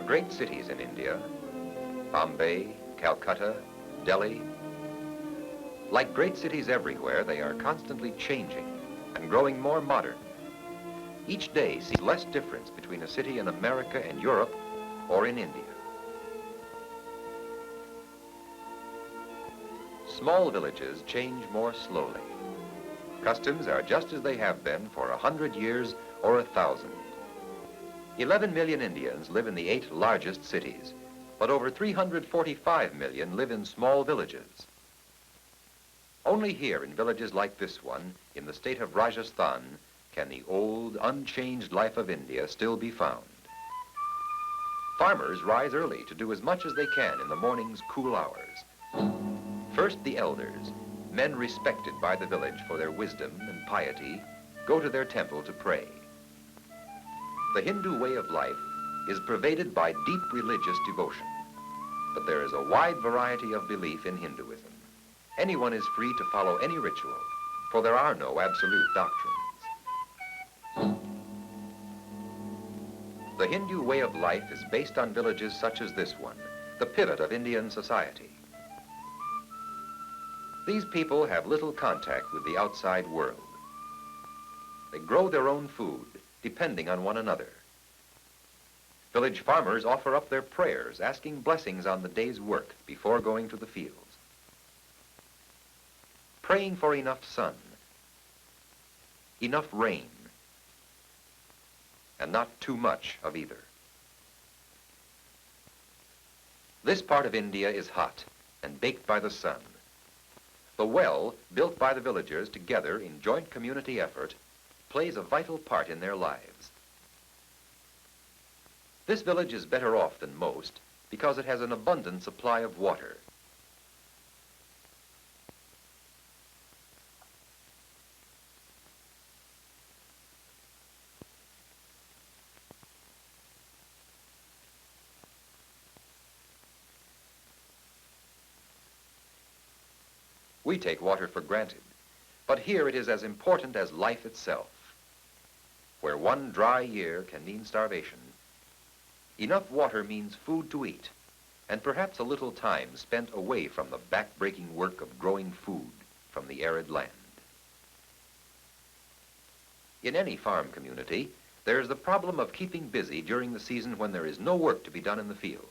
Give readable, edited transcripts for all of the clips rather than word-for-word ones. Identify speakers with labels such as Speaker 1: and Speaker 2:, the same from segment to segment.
Speaker 1: great cities in India, Bombay, Calcutta, Delhi. Like great cities everywhere, they are constantly changing and growing more modern. Each day sees less difference between a city in America and Europe or in India. Small villages change more slowly. Customs are just as they have been for 100 years or 1,000. 11 million Indians live in the 8 largest cities, but over 345 million live in small villages. Only here in villages like this one, in the state of Rajasthan, can the old, unchanged life of India still be found. Farmers rise early to do as much as they can in the morning's cool hours. First, the elders, men respected by the village for their wisdom and piety, go to their temple to pray. The Hindu way of life is pervaded by deep religious devotion, but there is a wide variety of belief in Hinduism. Anyone is free to follow any ritual, for there are no absolute doctrines. The Hindu way of life is based on villages such as this one, the pivot of Indian society. These people have little contact with the outside world. They grow their own food, depending on one another. Village farmers offer up their prayers, asking blessings on the day's work before going to the fields. Praying for enough sun, enough rain, and not too much of either. This part of India is hot and baked by the sun. The well, built by the villagers together in joint community effort, plays a vital part in their lives. This village is better off than most because it has an abundant supply of water. We take water for granted, but here it is as important as life itself. Where one dry year can mean starvation, enough water means food to eat, and perhaps a little time spent away from the back-breaking work of growing food from the arid land. In any farm community, there is the problem of keeping busy during the season when there is no work to be done in the field.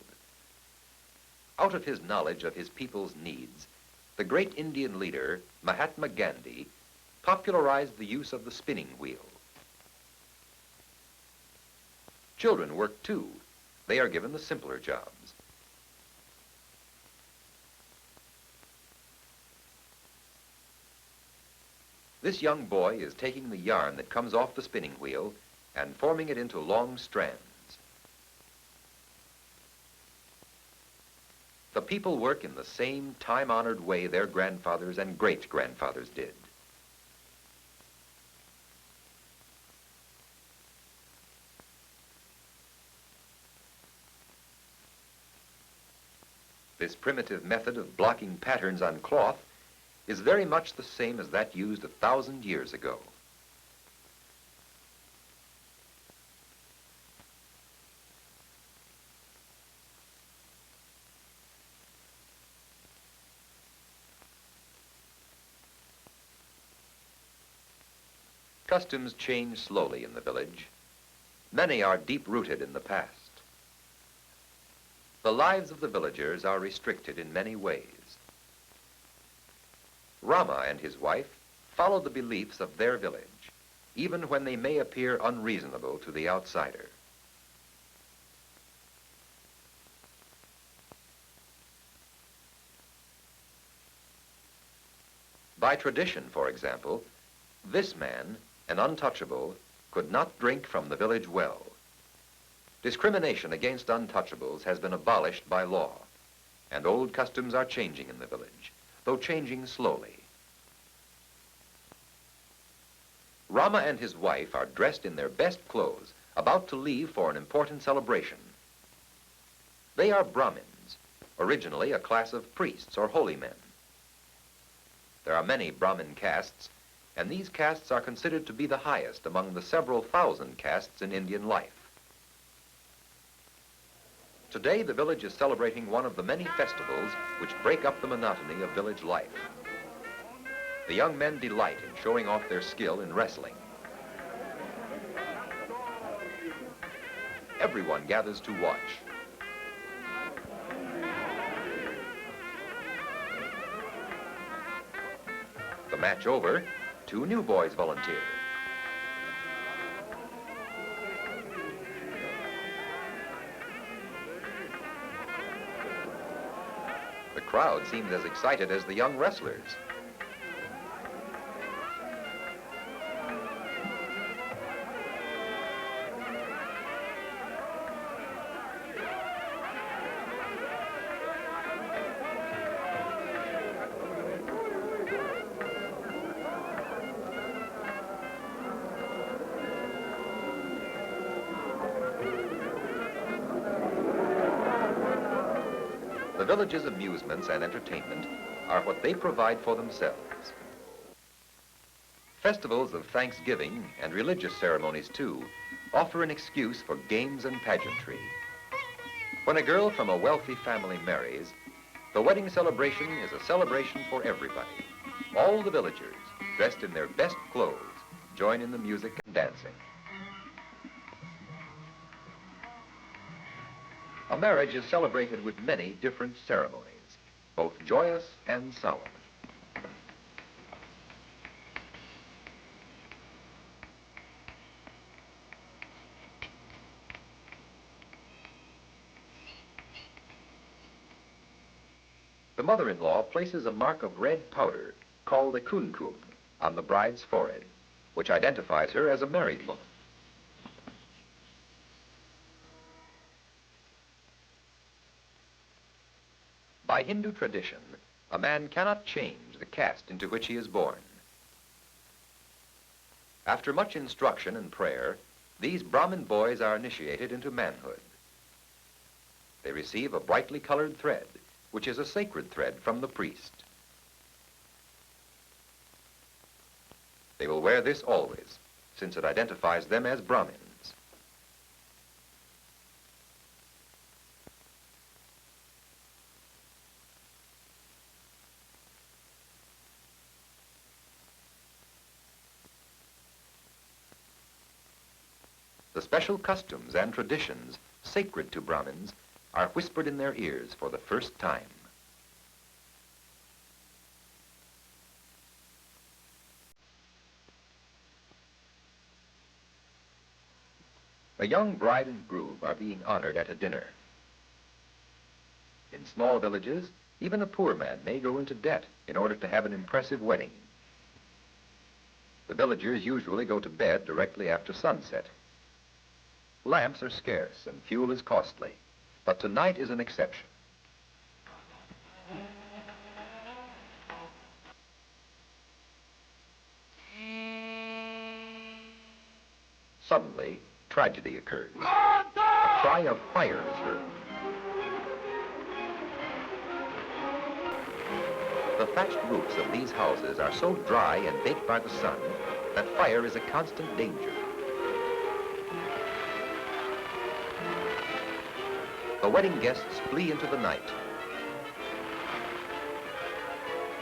Speaker 1: Out of his knowledge of his people's needs, the great Indian leader, Mahatma Gandhi, popularized the use of the spinning wheel. Children work too. They are given the simpler jobs. This young boy is taking the yarn that comes off the spinning wheel and forming it into long strands. The people work in the same time-honored way their grandfathers and great-grandfathers did. This primitive method of blocking patterns on cloth is very much the same as that used 1,000 years ago. Customs change slowly in the village. Many are deep-rooted in the past. The lives of the villagers are restricted in many ways. Rama and his wife follow the beliefs of their village, even when they may appear unreasonable to the outsider. By tradition, for example, this man, an untouchable, could not drink from the village well. Discrimination against untouchables has been abolished by law, and old customs are changing in the village, though changing slowly. Rama and his wife are dressed in their best clothes, about to leave for an important celebration. They are Brahmins, originally a class of priests or holy men. There are many Brahmin castes, and these castes are considered to be the highest among the several thousand castes in Indian life. Today, the village is celebrating one of the many festivals which break up the monotony of village life. The young men delight in showing off their skill in wrestling. Everyone gathers to watch. The match over, 2 new boys volunteer. The crowd seems as excited as the young wrestlers. The village's amusements and entertainment are what they provide for themselves. Festivals of Thanksgiving and religious ceremonies, too, offer an excuse for games and pageantry. When a girl from a wealthy family marries, the wedding celebration is a celebration for everybody. All the villagers, dressed in their best clothes, join in the music and dancing. A marriage is celebrated with many different ceremonies, both joyous and solemn. The mother-in-law places a mark of red powder, called a kumkum, on the bride's forehead, which identifies her as a married woman. By Hindu tradition, a man cannot change the caste into which he is born. After much instruction and prayer, these Brahmin boys are initiated into manhood. They receive a brightly colored thread, which is a sacred thread from the priest. They will wear this always, since it identifies them as Brahmins. The special customs and traditions sacred to Brahmins are whispered in their ears for the first time. A young bride and groom are being honored at a dinner. In small villages, even a poor man may go into debt in order to have an impressive wedding. The villagers usually go to bed directly after sunset. Lamps are scarce and fuel is costly, but tonight is an exception. Suddenly, tragedy occurs. A cry of fire is heard. The thatched roofs of these houses are so dry and baked by the sun that fire is a constant danger. The wedding guests flee into the night.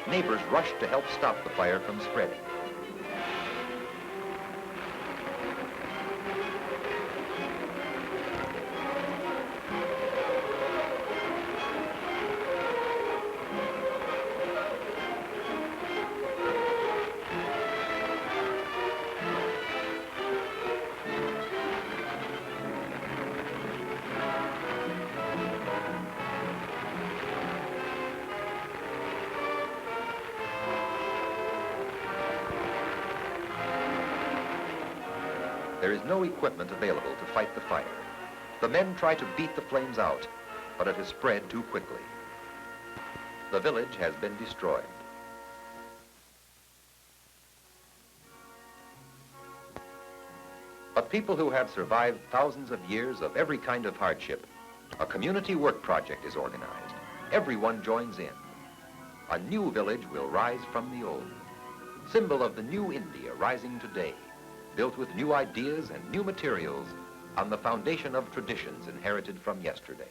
Speaker 1: Neighbors rush to help stop the fire from spreading. There is no equipment available to fight the fire. The men try to beat the flames out, but it has spread too quickly. The village has been destroyed. But people who have survived thousands of years of every kind of hardship, a community work project is organized. Everyone joins in. A new village will rise from the old, symbol of the new India rising today, built with new ideas and new materials on the foundation of traditions inherited from yesterday.